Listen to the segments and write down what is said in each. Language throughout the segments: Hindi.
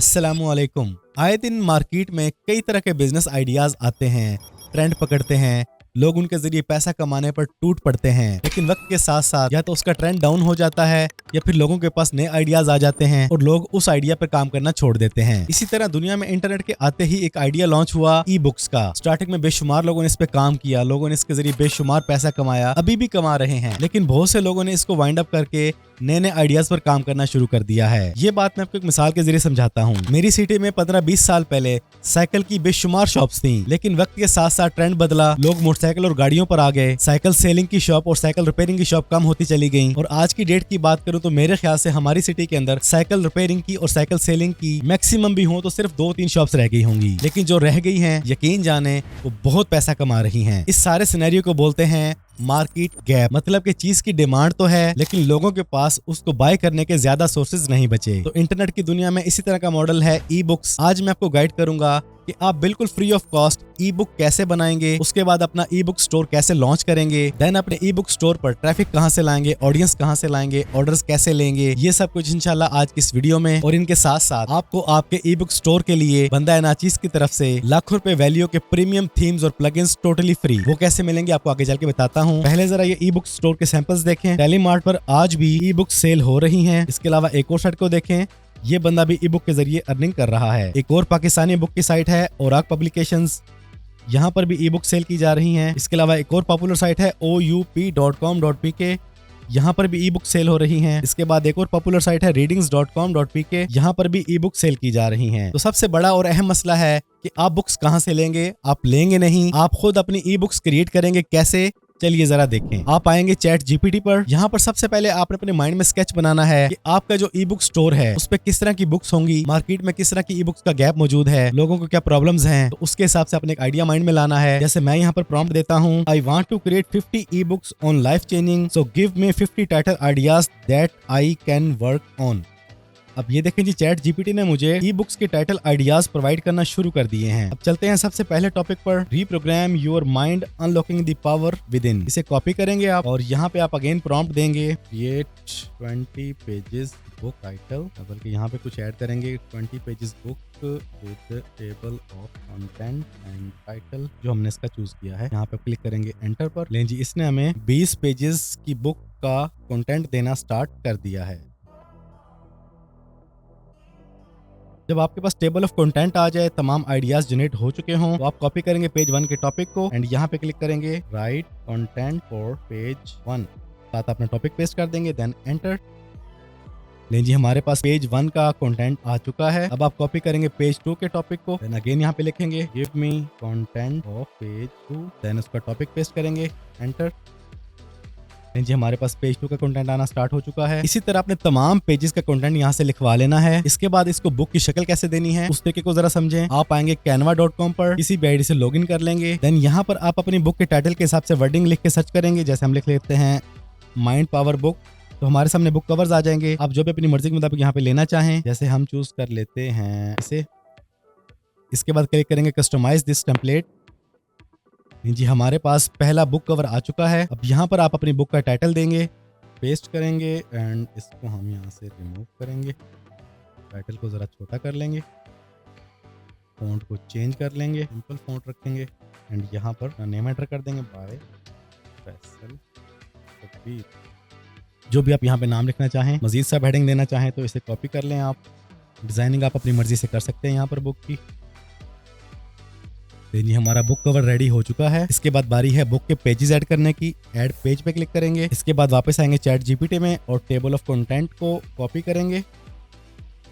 अस्सलामुअलैकुम। आए दिन मार्केट में कई तरह के बिजनेस आइडियाज आते हैं, ट्रेंड पकड़ते हैं, लोग उनके जरिए पैसा कमाने पर टूट पड़ते हैं। लेकिन वक्त के साथ साथ या तो उसका ट्रेंड डाउन हो जाता है या फिर लोगों के पास नए आइडियाज आ जाते हैं और लोग उस आइडिया पर काम करना छोड़ देते हैं। इसी तरह दुनिया में इंटरनेट के आते ही एक आइडिया लॉन्च हुआ ई बुक्स का। स्टार्टिंग में बेशुमार लोगों ने इस पे काम किया, लोगों ने इसके जरिए बेशुमार पैसा कमाया, अभी भी कमा रहे हैं। लेकिन बहुत से लोगों ने इसको वाइंड अप करके नए नए आइडियाज पर काम करना शुरू कर दिया है। ये बात मैं आपको एक मिसाल के जरिए समझाता हूँ। मेरी सिटी में 15-20 साल पहले साइकिल की बेशुमार शॉप्स थी, लेकिन वक्त के साथ साथ ट्रेंड बदला, लोग मोटरसाइकिल और गाड़ियों पर आ गए। साइकिल सेलिंग की शॉप और साइकिल रिपेयरिंग की शॉप कम होती चली गई और आज की डेट की बात करूं तो मेरे ख्याल से हमारी सिटी के अंदर साइकिल रिपेयरिंग की और साइकिल सेलिंग की मैक्सिमम भी हो तो सिर्फ 2-3 शॉप्स रह गई होंगी। लेकिन जो रह गई हैं, यकीन जाने वो बहुत पैसा कमा रही हैं। इस सारे सिनेरियो को बोलते हैं मार्केट गैप। मतलब कि चीज की डिमांड तो है लेकिन लोगों के पास उसको बाय करने के ज्यादा सोर्सेज नहीं बचे। तो इंटरनेट की दुनिया में इसी तरह का मॉडल है ई बुक्स। आज मैं आपको गाइड करूंगा कि आप बिल्कुल free of cost E book कैसे बनाएंगे, उसके बाद अपना ई बुक स्टोर कैसे लॉन्च करेंगे, देन अपने ई बुक स्टोर पर ट्रैफिक कहां से लाएंगे, ऑडियंस कहां से लाएंगे, ऑर्डर्स कैसे लेंगे, ये सब कुछ इंशाल्लाह आज की इस वीडियो में। और इनके साथ साथ आपको आपके ई बुक स्टोर के लिए बंदा एनाचीज की तरफ से लाखों रुपए वैल्यू के प्रीमियम थीम्स और प्लगइन्स टोटली फ्री, वो कैसे मिलेंगे आपको आगे चल के बताता हूँ। पहले जरा ये ई बुक स्टोर के सैंपल्स देखें। टेलीमार्ट पर आज भी ई बुक सेल हो रही है। इसके अलावा एक और साइट को देखें, ये बंदा भी ई बुक के जरिए अर्निंग कर रहा है। एक और पाकिस्तानी बुक की साइट है ओराक पब्लिकेशंस, यहाँ पर भी ई बुक सेल की जा रही हैं। इसके अलावा एक और पॉपुलर साइट है oup.com.pk, यहाँ पर भी ई बुक सेल हो रही हैं। इसके बाद एक और पॉपुलर साइट है readings.com.pk, यहाँ पर भी ई बुक सेल की जा रही हैं। तो सबसे बड़ा और अहम मसला है कि आप बुक्स कहाँ से लेंगे। आप लेंगे नहीं, आप खुद अपनी ई बुक्स क्रिएट करेंगे कैसे। चलिए जरा देखें। आप आएंगे चैट जीपीटी पर। यहाँ पर सबसे पहले आपने अपने माइंड में स्केच बनाना है कि आपका जो ई बुक स्टोर है उस पे किस तरह की बुक्स होंगी, मार्केट में किस तरह की ई बुक्स का गैप मौजूद है, लोगों को क्या प्रॉब्लम्स हैं। तो उसके हिसाब से अपने एक आइडिया माइंड में लाना है। जैसे मैं यहाँ पर प्रॉम्प्ट देता हूँ, I want to create 50 ebooks on life changing, so give me 50 title ideas that I can work on. अब ये देखें जी, चैट जीपीटी ने मुझे ई बुक्स के टाइटल आइडियाज प्रोवाइड करना शुरू कर दिए हैं। अब चलते हैं सबसे पहले टॉपिक पर, reprogram your mind unlocking the power with in. इसे कॉपी करेंगे आप और यहाँ पे आप अगेन प्रॉम्प्ट देंगे, क्रिएट 20 पेजेस बुक टाइटल, बल्कि यहाँ पे कुछ ऐड करेंगे, 20 pages book with table of content and title, जो हमने इसका चूज किया है। यहाँ पे क्लिक करेंगे एंटर पर। लें जी, इसने हमें 20 पेजेस की बुक का कंटेंट देना स्टार्ट कर दिया है। जब आपके पास टेबल ऑफ कंटेंट आ जाए, तमाम आइडियाज जनरेट हो चुके हों, तो आप कॉपी करेंगे पेज 1 के टॉपिक को एंड यहाँ पे क्लिक करेंगे राइट कंटेंट फॉर पेज 1, साथ अपना टॉपिक पेस्ट कर देंगे, देन एंटर। लें जी, हमारे पास पेज 1 का कंटेंट आ चुका है। अब आप कॉपी करेंगे पेज 2 के टॉपिक को, देन अगेन यहाँ पे लिखेंगे give me content of page 2, then उसका टॉपिक पेस्ट करेंगे, एंटर। जी, हमारे पास पेज 2 का कंटेंट आना स्टार्ट हो चुका है। इसी तरह अपने तमाम पेजेस का कंटेंट यहाँ से लिखवा लेना है। इसके बाद इसको बुक की शक्ल कैसे देनी है उस तरीके को जरा समझें। आप आएंगे canva.com पर, किसी भी आईडी से लॉगिन कर लेंगे, देन यहाँ पर आप अपनी बुक के टाइटल के हिसाब से वर्डिंग लिख के सर्च करेंगे। जैसे हम लिख लेते हैं माइंड पावर बुक, तो हमारे सामने बुक कवर्स आ जाएंगे। आप जो भी अपनी मर्जी के मुताबिक यहाँ पे लेना चाहें, जैसे हम चूज कर लेते हैं इसे। इसके बाद क्लिक करेंगे कस्टमाइज दिस टेम्पलेट। जी, हमारे पास पहला बुक कवर आ चुका है। अब यहाँ पर आप अपनी बुक का टाइटल देंगे, पेस्ट करेंगे एंड इसको हम यहाँ से रिमूव करेंगे। टाइटल को ज़रा छोटा कर लेंगे, फ़ॉन्ट को चेंज कर लेंगे, सिंपल फ़ॉन्ट रखेंगे एंड यहाँ पर नेम एंटर कर देंगे बाय फैसल कबीर। जो भी आप यहाँ पे नाम लिखना चाहें, मज़ीद सब हेडिंग देना चाहें तो इसे कॉपी कर लें आप। डिज़ाइनिंग आप अपनी मर्जी से कर सकते हैं यहाँ पर बुक की। ये हमारा बुक कवर रेडी हो चुका है। इसके बाद बारी है बुक के पेजेस ऐड करने की। ऐड पेज पे क्लिक करेंगे। इसके बाद वापस आएंगे चैट जीपीटी में और टेबल ऑफ कंटेंट को कॉपी करेंगे।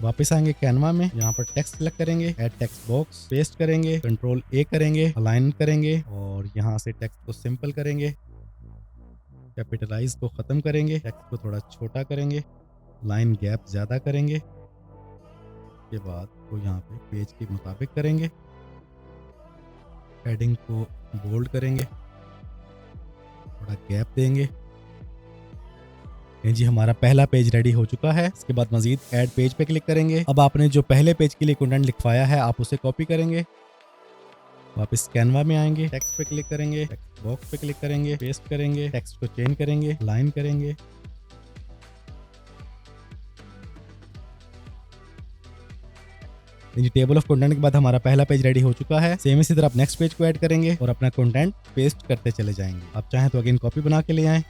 वापस आएंगे कैनवा में, यहाँ पर टेक्स्ट सेलेक्ट करेंगे, ऐड टेक्स्ट बॉक्स, पेस्ट करेंगे, कंट्रोल ए करेंगे, अलाइन करेंगे और यहाँ से टेक्स्ट को सिंपल करेंगे, कैपिटलाइज को खत्म करेंगे, टेक्स्ट को थोड़ा छोटा करेंगे, लाइन गैप ज्यादा करेंगे। के बाद को यहाँ पे पेज के मुताबिक करेंगे, हेडिंग को बोल्ड करेंगे, थोड़ा गैप देंगे। जी, हमारा पहला पेज रेडी हो चुका है। इसके बाद मजीद ऐड पेज पे क्लिक करेंगे। अब आपने जो पहले पेज के लिए कंटेंट लिखवाया है आप उसे कॉपी करेंगे, वापस कैनवा में आएंगे, टेक्स्ट पे क्लिक करेंगे, टेक्स्ट बॉक्स पे क्लिक करेंगे, पेस्ट करेंगे, टेक्स्ट को चेंज करेंगे, लाइन करेंगे, ये टेबल ऑफ कंटेंट के बाद हमारा पहला पेज रेडी हो चुका है। सेम इसी तरह आप नेक्स्ट पेज को ऐड करेंगे और अपना कंटेंट पेस्ट करते चले जाएंगे। आप चाहें तो अगेन कॉपी बना के ले आएं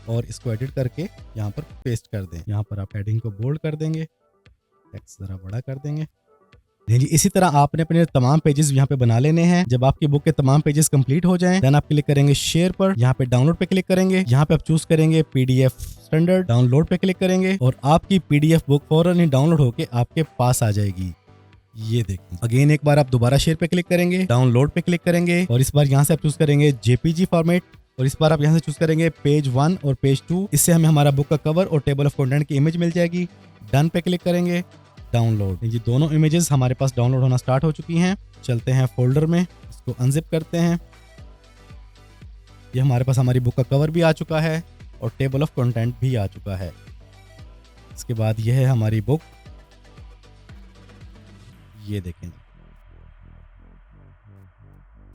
और इसको एडिट करके यहाँ पर पेस्ट कर दें। यहाँ पर आप हेडिंग को बोल्ड कर देंगे, टेक्स्ट जरा बड़ा कर देंगे। जी, इसी तरह आपने अपने तमाम पेजेस यहाँ पे बना लेने हैं। जब आपकी बुक के तमाम पेजेस कंप्लीट हो जाएं, देन आप क्लिक करेंगे शेयर पर, यहाँ पे डाउनलोड पे क्लिक करेंगे। यहाँ पे आप चूज करेंगे पीडीएफ स्टैंडर्ड, डाउनलोड पे क्लिक करेंगे और आपकी पीडीएफ बुक फौरन ही डाउनलोड होके आपके पास आ जाएगी। ये देखिए। अगेन एक बार आप दोबारा शेयर पे क्लिक करेंगे, डाउनलोड पे क्लिक करेंगे और इस बार यहाँ से आप चूज करेंगे जेपीजी फॉर्मेट और इस बार आप यहाँ से चूज करेंगे पेज 1 और पेज 2। इससे हमें हमारा बुक का कवर और टेबल ऑफ कंटेंट की इमेज मिल जाएगी। डन पे क्लिक करेंगे, डाउनलोड। ये दोनों इमेजेस हमारे पास डाउनलोड होना स्टार्ट हो चुकी हैं। चलते हैं फोल्डर में, इसको अनजिप करते हैं। ये हमारे पास हमारी बुक का कवर भी आ चुका है और टेबल ऑफ कंटेंट भी आ चुका है। इसके बाद यह है हमारी बुक, ये देखें।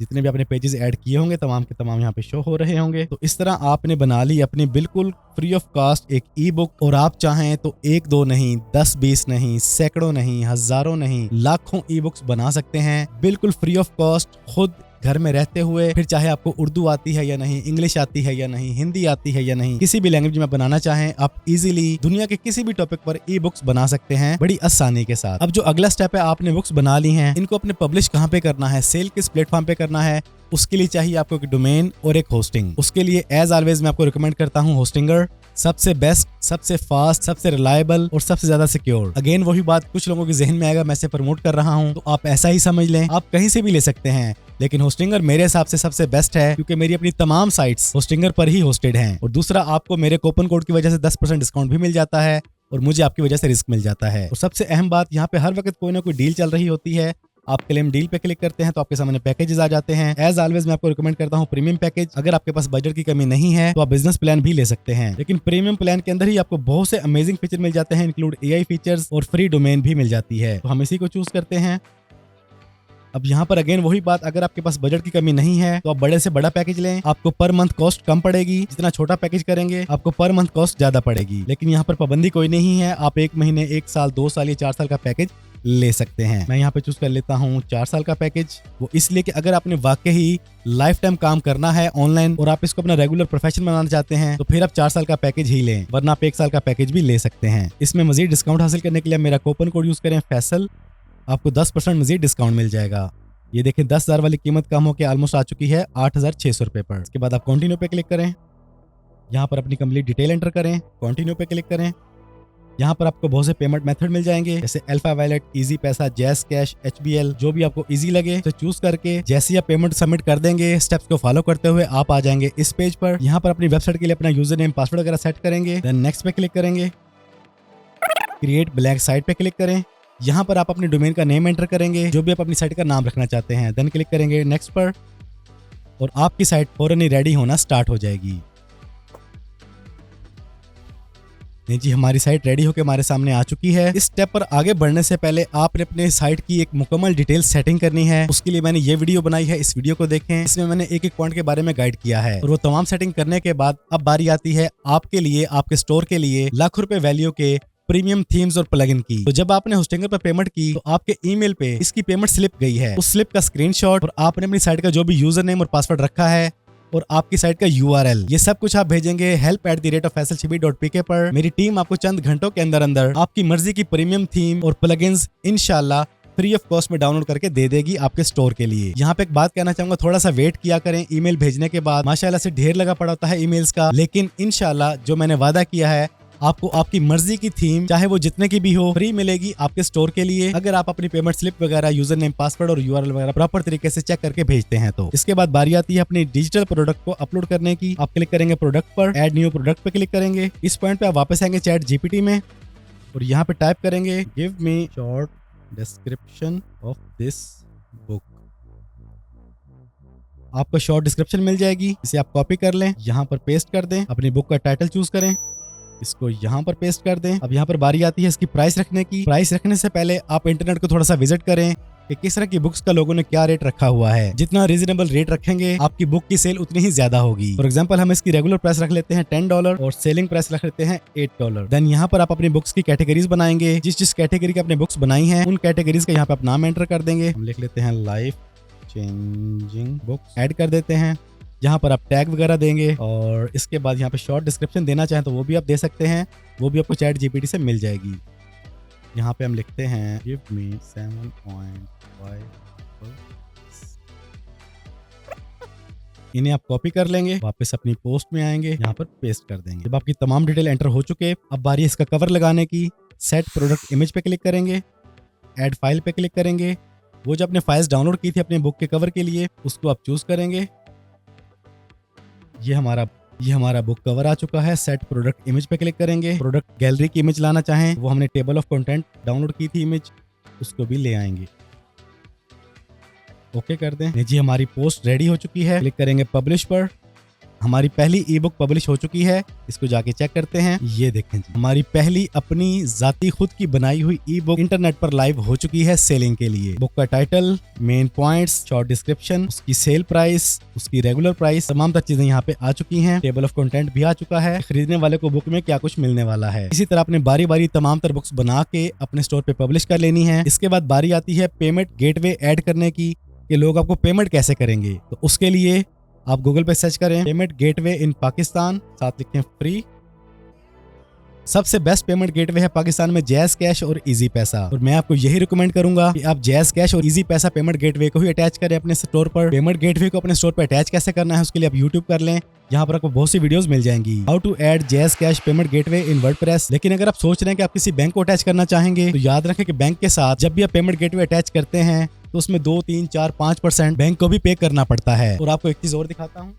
जितने भी आपने पेजेस ऐड किए होंगे तमाम के तमाम यहाँ पे शो हो रहे होंगे। तो इस तरह आपने बना ली अपनी बिल्कुल फ्री ऑफ कॉस्ट एक ई बुक। और आप चाहें तो 1-2 नहीं, 10-20 नहीं, सैकड़ों नहीं, हजारों नहीं, लाखों ई बुक्स बना सकते हैं बिल्कुल फ्री ऑफ कॉस्ट, खुद घर में रहते हुए। फिर चाहे आपको उर्दू आती है या नहीं, इंग्लिश आती है या नहीं, हिंदी आती है या नहीं, किसी भी लैंग्वेज में बनाना चाहें आप इजीली दुनिया के किसी भी टॉपिक पर ई बुक्स बना सकते हैं बड़ी आसानी के साथ। अब जो अगला स्टेप है, आपने बुक्स बना ली हैं, इनको अपने पब्लिश कहाँ पे करना है, सेल किस प्लेटफॉर्म पे करना है, उसके लिए चाहिए आपको एक डोमेन और एक होस्टिंग। उसके लिए एज ऑलवेज मैं आपको रिकमेंड करता हूँ होस्टिंगर, सबसे बेस्ट, सबसे फास्ट, सबसे रिलायबल और सबसे ज्यादा सिक्योर। अगेन वही बात कुछ लोगों के जहन में आएगा, मैं इसे प्रमोट कर रहा हूँ तो आप ऐसा ही समझ लें, आप कहीं से भी ले सकते हैं, लेकिन होस्टिंगर मेरे हिसाब से सबसे बेस्ट है क्योंकि मेरी अपनी तमाम साइट्स होस्टिंगर पर ही होस्टेड हैं। और दूसरा, आपको मेरे कूपन कोड की वजह से 10% डिस्काउंट भी मिल जाता है और मुझे आपकी वजह से रिस्क मिल जाता है। और सबसे अहम बात, यहाँ पे हर वक्त कोई ना कोई डील चल रही होती है। आप क्लेम डील पे क्लिक करते हैं तो आपके सामने पैकेजेस आ जाते हैं। एज ऑलवेज मैं आपको रिकमेंड करता हूँ प्रीमियम पैकेज। अगर आपके पास बजट की कमी नहीं है तो आप बिजनेस प्लान भी ले सकते हैं, लेकिन प्रीमियम प्लान के अंदर ही आपको बहुत से अमेजिंग फीचर मिल जाते हैं, इंक्लूड एआई फीचर्स और फ्री डोमेन भी मिल जाती है। तो हम इसी को चूज करते हैं। अब यहाँ पर अगेन वही बात, अगर आपके पास बजट की कमी नहीं है तो आप बड़े से बड़ा पैकेज लें, आपको पर मंथ कॉस्ट कम पड़ेगी। जितना छोटा पैकेज करेंगे आपको पर मंथ कॉस्ट ज्यादा पड़ेगी। लेकिन यहाँ पर पाबंदी कोई नहीं है, आप 1 महीने, 1 साल, 2 साल या 4 साल का पैकेज ले सकते हैं। मैं यहाँ पे चूज कर लेता हूँ 4 साल का पैकेज। वो इसलिए कि अगर आपने वाकई लाइफ टाइम काम करना है ऑनलाइन और आप इसको अपना रेगुलर प्रोफेशन बनाना चाहते हैं तो फिर आप 4 साल का पैकेज ही लें, वरना आप 1 साल का पैकेज भी ले सकते हैं। इसमें मजीद डिस्काउंट हासिल करने के लिए मेरा कूपन कोड यूज करें फैसल, आपको 10% मजीद डिस्काउंट मिल जाएगा। ये देखें 10,000 वाली कीमत कम होकर ऑलमोस्ट आ चुकी है 8,600 रुपए पर। इसके बाद आप कंटिन्यू पे क्लिक करें, यहाँ पर अपनी कंप्लीट डिटेल एंटर करें, कंटिन्यू पे क्लिक करें। यहाँ पर आपको बहुत से पेमेंट मेथड मिल जाएंगे, जैसे अल्फा वॉलेट, इजी पैसा, जैस कैश, HBL, जो भी आपको इजी लगे तो चूज करके जैसे ही आप पेमेंट सबमिट कर देंगे, स्टेप्स को फॉलो करते हुए आप आ जाएंगे इस पेज पर। यहाँ पर अपनी वेबसाइट के लिए अपना यूजर नेम, पासवर्ड वगैरह सेट करेंगे, देन नेक्स्ट पे क्लिक करेंगे, क्रिएट ब्लैंक साइट पे क्लिक करें। यहाँ पर आप अपने डोमेन का नेम एंटर करेंगे, जो भी आप अपनी साइट का नाम रखना चाहते हैं, देन क्लिक करेंगे नेक्स्ट पर और आपकी साइट फौरन ही रेडी होना स्टार्ट हो जाएगी। नहीं जी, हमारी साइट रेडी होकर हमारे सामने आ चुकी है। इस स्टेप पर आगे बढ़ने से पहले आपने अपने साइट की एक मुकम्मल डिटेल सेटिंग करनी है। उसके लिए मैंने ये वीडियो बनाई है, इस वीडियो को देखें। इसमें मैंने एक पॉइंट के बारे में गाइड किया है और वो तमाम सेटिंग करने के बाद अब बारी आती है आपके लिए, आपके स्टोर के लिए लाखों रुपए वैल्यू के प्रीमियम थीम्स और प्लगइन की। तो जब आपने होस्टिंगर पर पेमेंट की तो आपके ईमेल पे इसकी पेमेंट स्लिप गई है। उस स्लिप का स्क्रीनशॉट और आपने अपनी साइट का जो भी यूजर नेम और पासवर्ड रखा है और आपकी साइट का URL, ये सब कुछ आप भेजेंगे help@faisalshibli.pk पर। मेरी टीम आपको चंद घंटों के अंदर अंदर आपकी मर्जी की प्रीमियम थीम और प्लगइन्स इंशाल्लाह फ्री ऑफ कॉस्ट में डाउनलोड करके दे देगी आपके स्टोर के लिए। यहाँ पे एक बात कहना चाहूंगा, थोड़ा सा वेट किया करें। ईमेल भेजने के बाद माशाल्लाह से ढेर लगा पड़ा होता है ईमेल्स का, लेकिन इंशाल्लाह जो मैंने वादा किया है आपको आपकी मर्जी की थीम, चाहे वो जितने की भी हो, फ्री मिलेगी आपके स्टोर के लिए, अगर आप अपनी पेमेंट स्लिप वगैरह, यूजर नेम, पासवर्ड और URL वगैरह प्रॉपर तरीके से चेक करके भेजते हैं। तो इसके बाद बारी आती है अपनी डिजिटल प्रोडक्ट को अपलोड करने की। आप क्लिक करेंगे प्रोडक्ट पर, ऐड न्यू प्रोडक्ट पे क्लिक करेंगे। इस पॉइंट पे आप वापस आएंगे चैट GPT में और यहाँ पे टाइप करेंगे give me short description of this book. आपको शॉर्ट डिस्क्रिप्शन मिल जाएगी, इसे आप कॉपी कर लें, यहाँ पर पेस्ट कर दें, अपनी बुक का टाइटल चूज करें, इसको यहाँ पर पेस्ट कर दें। अब यहाँ पर बारी आती है इसकी प्राइस रखने की। प्राइस रखने से पहले आप इंटरनेट को थोड़ा सा विजिट करें, कि किस तरह की बुक्स का लोगों ने क्या रेट रखा हुआ है। जितना रीजनेबल रेट रखेंगे आपकी बुक की सेल उतनी ही ज्यादा होगी। फॉर एग्जांपल हम इसकी रेगुलर प्राइस रख लेते हैं $10 और सेलिंग प्राइस रख लेते हैं $8। देन यहाँ पर आप अपनी बुक्स की कैटेगरीज बनाएंगे। जिस कैटेगरी की आपने बुक्स बनाई हैं उन कैटेगरीज का यहाँ पे आप नाम एंटर कर देंगे। हम लिख लेते हैं लाइफ चेंजिंग बुक्स, ऐड कर देते हैं। यहाँ पर आप टैग वगैरह देंगे और इसके बाद यहाँ पे शॉर्ट डिस्क्रिप्शन देना चाहें तो वो भी आप दे सकते हैं, वो भी आपको चैट जीपीटी से मिल जाएगी। यहाँ पे हम लिखते हैं गिव मी 7.5। इन्हें आप कॉपी कर लेंगे, वापस अपनी पोस्ट में आएंगे, यहाँ पर पेस्ट कर देंगे। जब आपकी तमाम डिटेल एंटर हो चुके, अब बारी इसका कवर लगाने की। सेट प्रोडक्ट इमेज पे क्लिक करेंगे, ऐड फाइल पे क्लिक करेंगे। वो जो आपने फाइल्स डाउनलोड की थी अपने बुक के कवर के लिए उसको आप चूज करेंगे। ये हमारा बुक कवर आ चुका है। सेट प्रोडक्ट इमेज पे क्लिक करेंगे। प्रोडक्ट गैलरी की इमेज लाना चाहें, वो हमने टेबल ऑफ कंटेंट डाउनलोड की थी इमेज, उसको भी ले आएंगे। ओके कर दें। जी हमारी पोस्ट रेडी हो चुकी है। क्लिक करेंगे पब्लिश पर। हमारी पहली ई बुक पब्लिश हो चुकी है। इसको जाके चेक करते हैं। ये देखें जी, हमारी पहली अपनी जाती खुद की बनाई हुई ई बुक इंटरनेट पर लाइव हो चुकी है सेलिंग के लिए। बुक का title, main points, short description, उसकी सेल प्राइस, उसकी रेगुलर प्राइस, तमाम तक चीजें यहाँ पे आ चुकी हैं। टेबल ऑफ कंटेंट भी आ चुका है। खरीदने वाले को बुक में क्या कुछ मिलने वाला है। इसी तरह आपने बारी बारी तमाम तर बुक्स बना के अपने स्टोर पे पब्लिश कर लेनी है। इसके बाद बारी आती है पेमेंट गेटवे ऐड करने की, कि लोग आपको पेमेंट कैसे करेंगे। तो उसके लिए आप गूगल पे सर्च करें पेमेंट गेटवे इन पाकिस्तान, साथ लिखें फ्री। सबसे बेस्ट पेमेंट गेटवे है पाकिस्तान में जैज़ कैश और इजी पैसा, और मैं आपको यही रिकमेंड करूंगा कि आप जैज़ कैश और इजी पैसा पेमेंट गेटवे को ही अटैच करें अपने स्टोर पर। पेमेंट गेटवे को अपने स्टोर पर अटैच कैसे करना है उसके लिए आप यूट्यूब कर लें, यहाँ पर आपको बहुत सी वीडियोस मिल जाएंगी। How to add JazzCash payment gateway in WordPress. लेकिन अगर आप सोच रहे हैं कि आप किसी बैंक को अटैच करना चाहेंगे तो याद रखें कि बैंक के साथ जब भी आप पेमेंट गेटवे अटैच करते हैं तो उसमें 2, 3, 4, 5% बैंक को भी पे करना पड़ता है। और आपको एक चीज और दिखाता हूँ,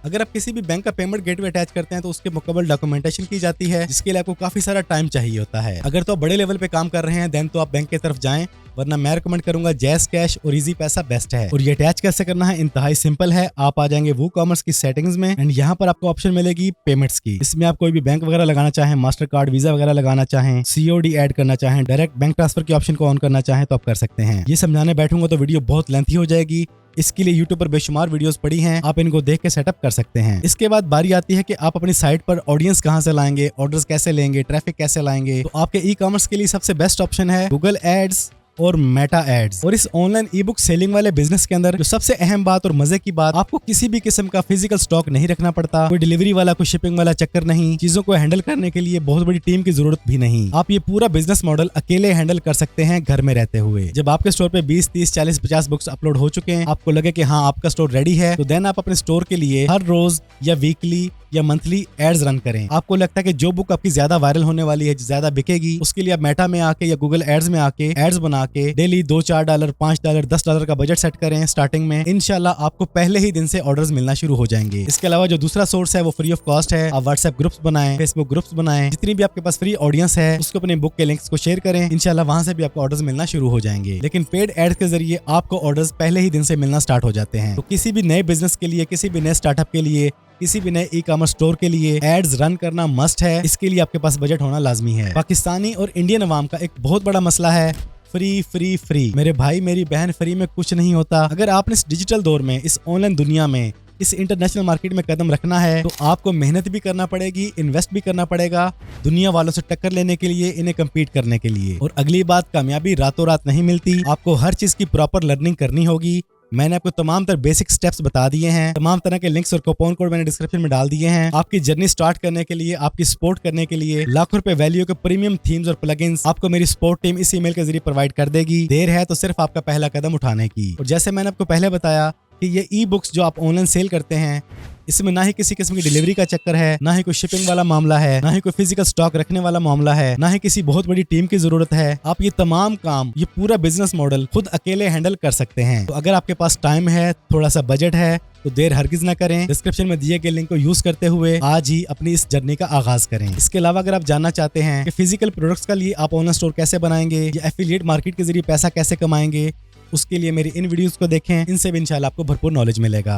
अगर आप किसी भी बैंक का पेमेंट गेटवे अटैच करते हैं तो उसके मुकम्मल डॉक्यूमेंटेशन की जाती है, जिसके लिए आपको काफी सारा टाइम चाहिए होता है। अगर तो आप बड़े लेवल पे काम कर रहे हैं देन तो आप बैंक की तरफ जाएं, वरना मैं रिकमेंड करूंगा जैज़ कैश और इजी पैसा बेस्ट है। और ये अटैच कैसे करना है इंतहाई सिंपल है। आप आ जाएंगे वूकॉमर्स की सेटिंग्स में एंड यहाँ पर आपको ऑप्शन मिलेगी पेमेंट्स की। इसमें आप कोई भी बैंक वगैरह लगाना चाहें, मास्टर कार्ड, वीजा वगैरह लगाना चाहें, COD ऐड करना चाहें, डायरेक्ट बैंक ट्रांसफर के ऑप्शन को ऑन करना चाहें तो आप कर सकते हैं। ये समझाने बैठूंगा तो वीडियो बहुत लेंथी हो जाएगी। इसके लिए यूट्यूब पर बेशुमार वीडियोस पड़ी हैं, आप इनको देख के सेटअप कर सकते हैं। इसके बाद बारी आती है कि आप अपनी साइट पर ऑडियंस कहां से लाएंगे, ऑर्डर्स कैसे लेंगे, ट्रैफिक कैसे लाएंगे। तो आपके ई कॉमर्स के लिए सबसे बेस्ट ऑप्शन है गूगल एड्स और मेटा एड्स। और इस ऑनलाइन ई बुक सेलिंग वाले बिजनेस के अंदर जो सबसे अहम बात और मजे की बात, आपको किसी भी किस्म का फिजिकल स्टॉक नहीं रखना पड़ता, कोई डिलीवरी वाला, कोई शिपिंग वाला चक्कर नहीं, चीजों को हैंडल करने के लिए बहुत बड़ी टीम की जरूरत भी नहीं। आप ये पूरा बिजनेस मॉडल अकेले हैंडल कर सकते हैं घर में रहते हुए। जब आपके स्टोर पे 20, 30, 40, 50 बुक्स अपलोड हो चुके हैं, आपको लगे कि हाँ आपका स्टोर रेडी है, तो देन आप अपने स्टोर के लिए हर रोज या वीकली या मंथली एड्स रन करें। आपको लगता है कि जो बुक आपकी ज्यादा वायरल होने वाली है, ज्यादा बिकेगी, उसके लिए आप मेटा में आके या गूगल एड्स में आके एड्स बना के डेली $2-4, $5, $10 का बजट सेट करें स्टार्टिंग में। इंशाल्लाह आपको पहले ही दिन से ऑर्डर्स मिलना शुरू हो जाएंगे। इसके अलावा जो दूसरा सोर्स है वो फ्री ऑफ कॉस्ट है। आप व्हाट्सएप ग्रुप्स बनाएं, फेसबुक ग्रुप्स बनाएं, जितनी भी आपके पास फ्री ऑडियंस है उसको अपने बुक के लिंक्स को शेयर करें। इंशाल्लाह वहां से भी आपको ऑर्डर्स मिलना शुरू हो जाएंगे। लेकिन पेड एड्स के जरिए आपको ऑर्डर्स पहले ही दिन से मिलना स्टार्ट हो जाते हैं। तो किसी भी नए बिजनेस के लिए, किसी भी नए स्टार्टअप के लिए, किसी भी नए ई कॉमर्स स्टोर के लिए एड्स रन करना मस्ट है। इसके लिए आपके पास बजट होना लाजमी है। पाकिस्तानी और इंडियन अवाम का एक बहुत बड़ा मसला है फ्री फ्री फ्री। मेरे भाई मेरी बहन, फ्री में कुछ नहीं होता। अगर आपने इस डिजिटल दौर में, इस ऑनलाइन दुनिया में, इस इंटरनेशनल मार्केट में कदम रखना है तो आपको मेहनत भी करना पड़ेगी, इन्वेस्ट भी करना पड़ेगा दुनिया वालों से टक्कर लेने के लिए, इन्हें कम्पीट करने के लिए। और अगली बात, कामयाबी रातों रात नहीं मिलती। आपको हर चीज की प्रॉपर लर्निंग करनी होगी। मैंने आपको तमाम तरह बेसिक स्टेप्स बता दिए हैं, तमाम तरह के लिंक्स और कूपन कोड मैंने डिस्क्रिप्शन में डाल दिए हैं। आपकी जर्नी स्टार्ट करने के लिए, आपकी सपोर्ट करने के लिए लाखों रुपए वैल्यू के प्रीमियम थीम्स और प्लगइन्स आपको मेरी सपोर्ट टीम इस ईमेल के जरिए प्रोवाइड कर देगी। देर है तो सिर्फ आपका पहला कदम उठाने की। और जैसे मैंने आपको पहले बताया कि ये ई बुक्स जो आप ऑनलाइन सेल करते हैं, इसमें ना ही किसी किस्म की डिलीवरी का चक्कर है, ना ही कोई शिपिंग वाला मामला है, ना ही कोई फिजिकल स्टॉक रखने वाला मामला है, ना ही किसी बहुत बड़ी टीम की जरूरत है। आप ये तमाम काम, ये पूरा बिजनेस मॉडल खुद अकेले हैंडल कर सकते हैं। तो अगर आपके पास टाइम है, थोड़ा सा बजट है, तो देर हरगिज ना करें। डिस्क्रिप्शन में दिए गए लिंक को यूज करते हुए आज ही अपनी इस जर्नी का आगाज करें। इसके अलावा अगर आप जानना चाहते हैं कि फिजिकल प्रोडक्ट्स के लिए आप ऑनलाइन स्टोर कैसे बनाएंगे या एफिलिएट मार्केट के जरिए पैसा कैसे कमाएंगे, उसके लिए मेरी इन वीडियोस को देखें। इनसे भी इंशाल्लाह आपको भरपूर नॉलेज मिलेगा।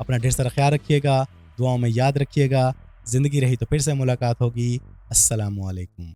अपना ढेर सारा ख्याल रखिएगा, दुआओं में याद रखिएगा। जिंदगी रही तो फिर से मुलाकात होगी। अस्सलामु अलैकुम।